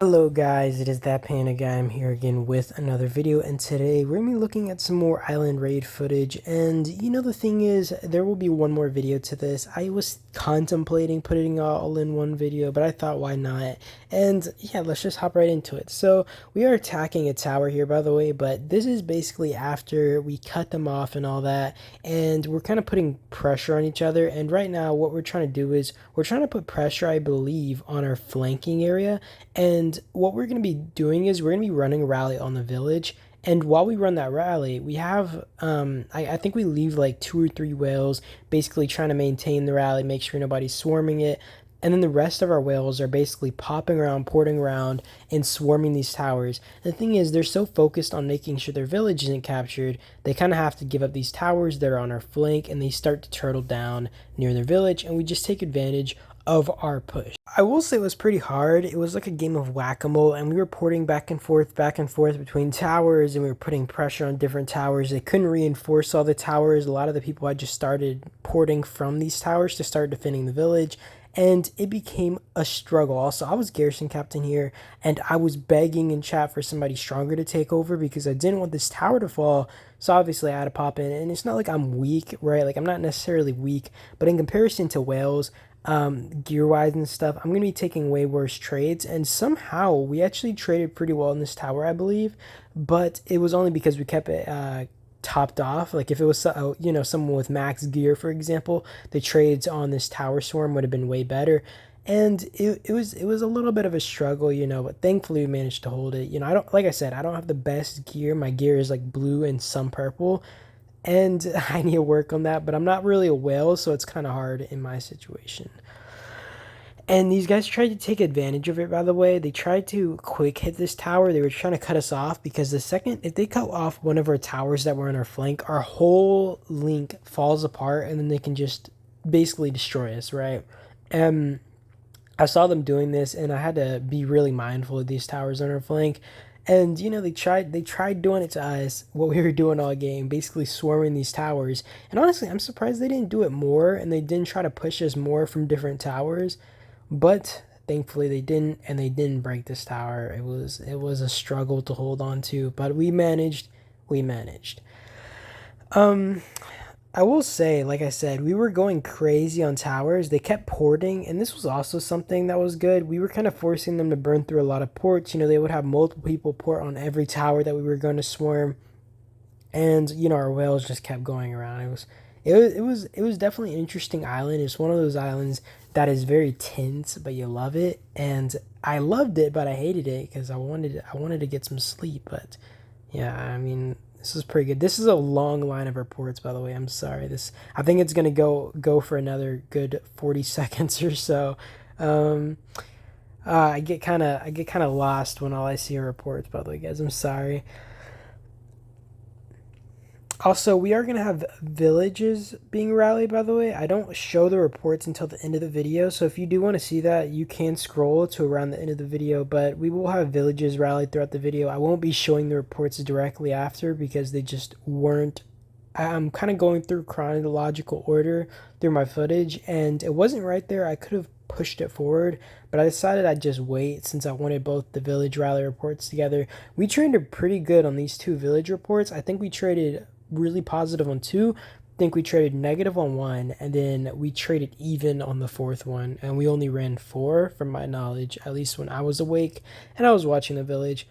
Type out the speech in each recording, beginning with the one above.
Hello guys, it is that Panda guy. I'm here again with another video, and today we're gonna be looking at some more island raid footage. And the thing is, there will be one more video to this. I was contemplating putting it all in one video, but I thought why not? And yeah, let's just hop right into it. So we are attacking a tower here, by the way, but this is basically after we cut them off and all that, and we're kind of putting pressure on each other. And right now what we're trying to do is we're trying to put pressure, I believe, on our flanking area. And what we're going to be doing is we're going to be running a rally on the village. And while we run that rally, we have, I think we leave like 2 or 3 whales basically trying to maintain the rally, make sure nobody's swarming it. And then the rest of our whales are basically popping around, porting around, and swarming these towers. The thing is, they're so focused on making sure their village isn't captured, they kind of have to give up these towers that are on our flank, and they start to turtle down near their village, and we just take advantage of our push. I will say it was pretty hard. It was like a game of whack-a-mole, and we were porting back and forth between towers, and we were putting pressure on different towers. They couldn't reinforce all the towers. A lot of the people had just started porting from these towers to start defending the village, and it became a struggle. Also, I was garrison captain here, and I was begging in chat for somebody stronger to take over because I didn't want this tower to fall. So obviously I had to pop in, and it's not like I'm weak, right? Like, I'm not necessarily weak, but in comparison to Wales, gear wise and stuff, I'm gonna be taking way worse trades. And somehow we actually traded pretty well in this tower, I believe, but it was only because we kept it topped off. Like, if it was someone with max gear, for example, the trades on this tower swarm would have been way better. And it was a little bit of a struggle, but thankfully we managed to hold it. I don't, like I said, I don't have the best gear. My gear is like blue and some purple, and I need to work on that, but I'm not really a whale, so it's kind of hard in my situation. And these guys tried to take advantage of it, by the way. They tried to quick hit this tower. They were trying to cut us off because the second, if they cut off one of our towers that were on our flank, our whole link falls apart, and then they can just basically destroy us, right? I saw them doing this, and I had to be really mindful of these towers on our flank. And they tried doing it to us, what we were doing all game, basically swarming these towers. And honestly, I'm surprised they didn't do it more, and they didn't try to push us more from different towers. But thankfully they didn't, and they didn't break this tower. It was a struggle to hold on to, but we managed. We managed. Um, I will say, like I said, we were going crazy on towers. They kept porting, and this was also something that was good. We were kind of forcing them to burn through a lot of ports. They would have multiple people port on every tower that we were going to swarm, and our whales just kept going around. It was definitely an interesting island. It's one of those islands that is very tense, but you love it. And I loved it, but I hated it because I wanted to get some sleep. But yeah, I mean, this is pretty good. This is a long line of reports, by the way. I'm sorry. I think it's gonna go for another good 40 seconds or so. Um, I get kind of lost when all I see are reports. By the way, guys, I'm sorry. Also, we are going to have villages being rallied, by the way. I don't show the reports until the end of the video, so if you do want to see that, you can scroll to around the end of the video, but we will have villages rallied throughout the video. I won't be showing the reports directly after because they just weren't. I'm kind of going through chronological order through my footage, and it wasn't right there. I could have pushed it forward, but I decided I'd just wait since I wanted both the village rally reports together. We traded pretty good on these two village reports. I think we traded really positive on two. I think we traded negative on one, and then we traded even on the fourth one, and we only ran four from my knowledge, at least when I was awake and I was watching the village.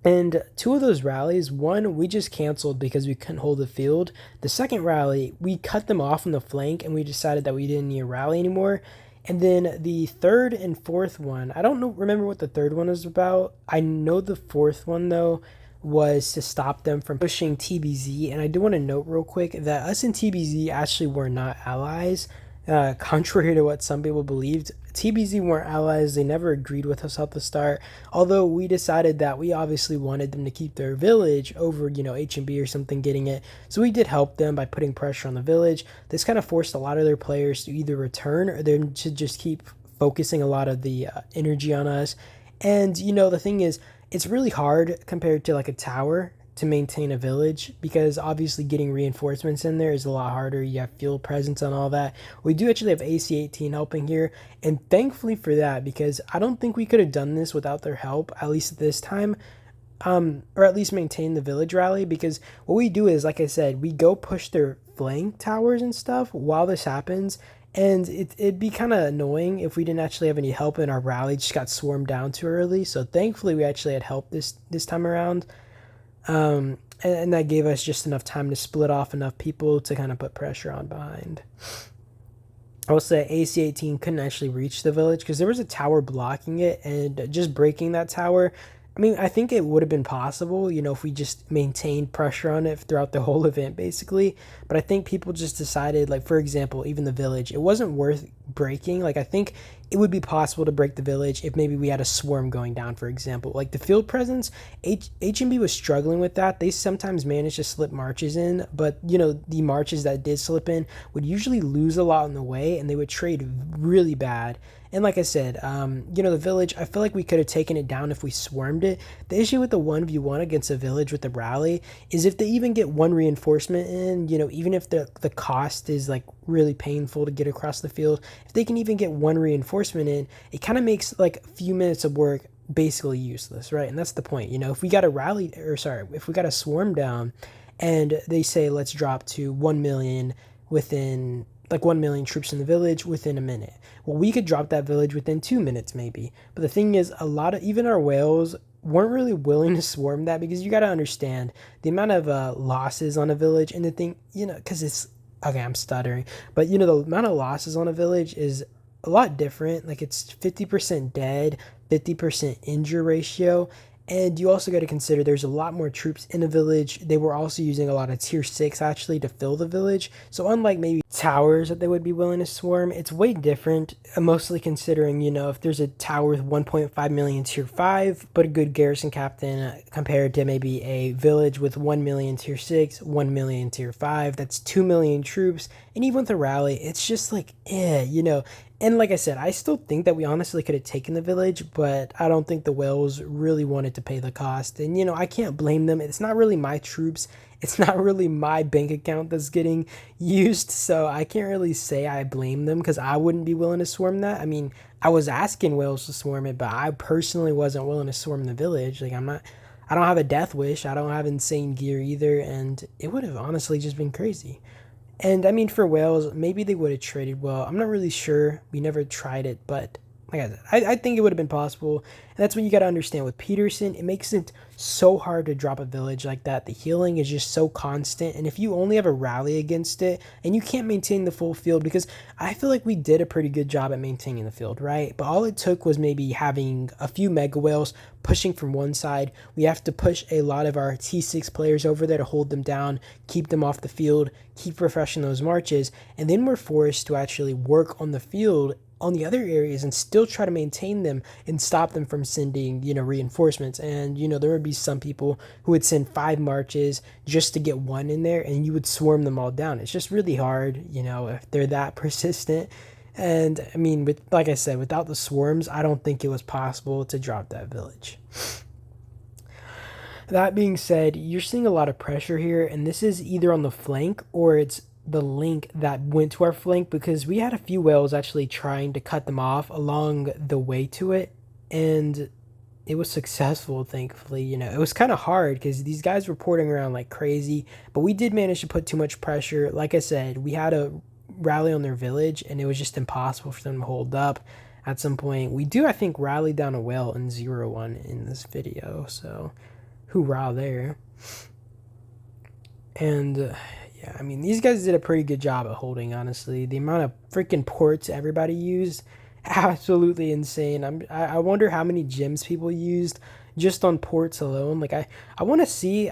And two of those rallies, one we just canceled because we couldn't hold the field. The second rally, we cut them off on the flank, and we decided that we didn't need a rally anymore. And then the third and fourth one, I don't know, remember what the third one was about. I know the fourth one though was to stop them from pushing TBZ. And I do want to note real quick that us and TBZ actually were not allies. Contrary to what some people believed, TBZ weren't allies. They never agreed with us at the start. Although we decided that we obviously wanted them to keep their village over, H&B or something getting it. So we did help them by putting pressure on the village. This kind of forced a lot of their players to either return or them to just keep focusing a lot of the energy on us. And the thing is, it's really hard compared to like a tower to maintain a village, because obviously getting reinforcements in there is a lot harder. You have field presence and all that. We do actually have AC-18 helping here, and thankfully for that, because I don't think we could have done this without their help, at least at this time. Or at least maintain the village rally, because what we do is, like I said, we go push their flank towers and stuff while this happens, and it'd be kind of annoying if we didn't actually have any help and our rally just got swarmed down too early. So thankfully we actually had help this time around, and that gave us just enough time to split off enough people to kind of put pressure on behind. I will say AC-18 couldn't actually reach the village because there was a tower blocking it, and just breaking that tower, I mean, I think it would have been possible, if we just maintained pressure on it throughout the whole event, basically. But I think people just decided, like, for example, even the village, it wasn't worth breaking. Like, I think it would be possible to break the village if maybe we had a swarm going down, for example. Like, the field presence, HMB was struggling with that. They sometimes managed to slip marches in, but, the marches that did slip in would usually lose a lot on the way, and they would trade really bad. And like I said, the village, I feel like we could have taken it down if we swarmed it. The issue with the 1v1 against a village with the rally is if they even get one reinforcement in, even if the cost is like really painful to get across the field, if they can even get one reinforcement in, it kind of makes like a few minutes of work basically useless, right? And that's the point. If we got if we got a swarm down and they say, let's drop to 1 million within, like 1 million troops in the village within a minute. Well, we could drop that village within 2 minutes maybe. But the thing is, even our whales weren't really willing to swarm that, because you got to understand the amount of losses on a village, and the thing, because it's, okay, I'm stuttering, but the amount of losses on a village is a lot different. Like, it's 50% dead, 50% injure ratio. And you also got to consider there's a lot more troops in a village. They were also using a lot of tier 6 actually to fill the village. So unlike maybe towers that they would be willing to swarm, it's way different, mostly considering, if there's a tower with 1.5 million tier 5, but a good garrison captain, compared to maybe a village with 1 million tier 6, 1 million tier 5, that's 2 million troops. And even with a rally, it's just like, And like I said, I still think that we honestly could have taken the village, but I don't think the whales really wanted to pay the cost. And, I can't blame them. It's not really my troops. It's not really my bank account that's getting used. So I can't really say I blame them, because I wouldn't be willing to swarm that. I mean, I was asking whales to swarm it, but I personally wasn't willing to swarm the village. Like, I don't have a death wish. I don't have insane gear either. And it would have honestly just been crazy. And I mean, for whales, maybe they would have traded well. I'm not really sure. We never tried it, but like I said, I think it would have been possible. And that's what you got to understand with Peterson. It makes it so hard to drop a village like that. The healing is just so constant. And if you only have a rally against it, and you can't maintain the full field, because I feel like we did a pretty good job at maintaining the field, right? But all it took was maybe having a few mega whales pushing from one side. We have to push a lot of our T6 players over there to hold them down, keep them off the field, keep refreshing those marches. And then we're forced to actually work on the field on the other areas and still try to maintain them and stop them from sending, reinforcements. And, there would be some people who would send 5 marches just to get one in there, and you would swarm them all down. It's just really hard, if they're that persistent. And I mean, like I said, without the swarms, I don't think it was possible to drop that village. That being said, you're seeing a lot of pressure here, and this is either on the flank or it's the link that went to our flank, because we had a few whales actually trying to cut them off along the way to it, and it was successful, thankfully. It was kind of hard because these guys were porting around like crazy, but we did manage to put too much pressure. Like I said, we had a rally on their village, and it was just impossible for them to hold up at some point. We do, I think, rally down a whale in 0-1 in this video, so hoorah there. And yeah, I mean, these guys did a pretty good job at holding, honestly. The amount of freaking ports everybody used, absolutely insane. I wonder how many gems people used just on ports alone. Like, I want to see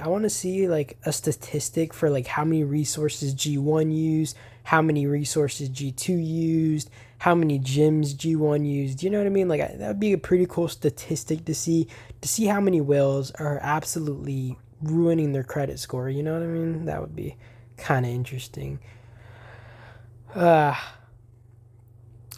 like a statistic for like how many resources G1 used, how many resources G2 used, how many gems G1 used. You know what I mean? Like, that would be a pretty cool statistic to see how many whales are absolutely ruining their credit score. You know what I mean? That would be kind of interesting.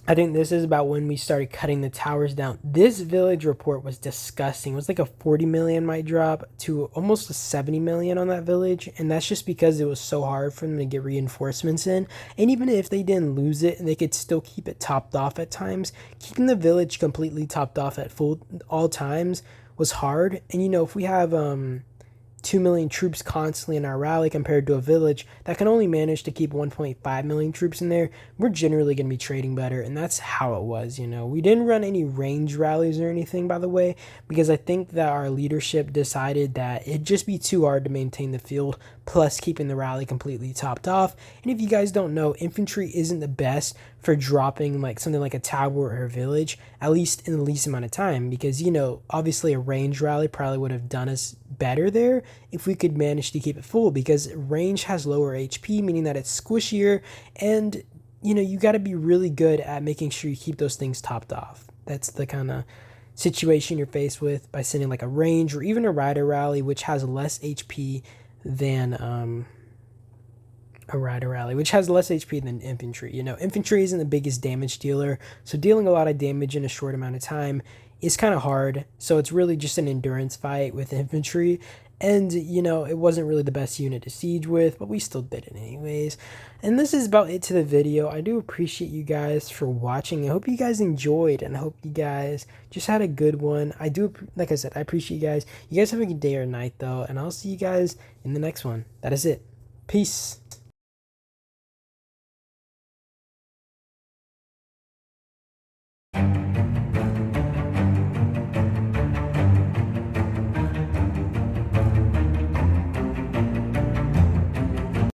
I think this is about when we started cutting the towers down. This village report was disgusting. It was like a 40 million might drop to almost a 70 million on that village. And that's just because it was so hard for them to get reinforcements in. And even if they didn't lose it and they could still keep it topped off at times, keeping the village completely topped off at full all times was hard. And if we have 2 million troops constantly in our rally compared to a village that can only manage to keep 1.5 million troops in there, we're generally going to be trading better. And that's how it was. We didn't run any range rallies or anything, by the way, because I think that our leadership decided that it'd just be too hard to maintain the field, plus keeping the rally completely topped off. And if you guys don't know, infantry isn't the best for dropping like something like a tower or a village, at least in the least amount of time, because obviously a range rally probably would have done us better there if we could manage to keep it full, because range has lower HP, meaning that it's squishier, and you got to be really good at making sure you keep those things topped off. That's the kind of situation you're faced with by sending like a range or even a rider rally, which has less HP than a rider rally, which has less HP than infantry. Infantry isn't the biggest damage dealer, so dealing a lot of damage in a short amount of time is kind of hard. So it's really just an endurance fight with infantry. And, it wasn't really the best unit to siege with, but we still did it anyways. And this is about it to the video. I do appreciate you guys for watching. I hope you guys enjoyed, and I hope you guys just had a good one. Like I said, I appreciate you guys. You guys have a good day or night, though, and I'll see you guys in the next one. That is it. Peace.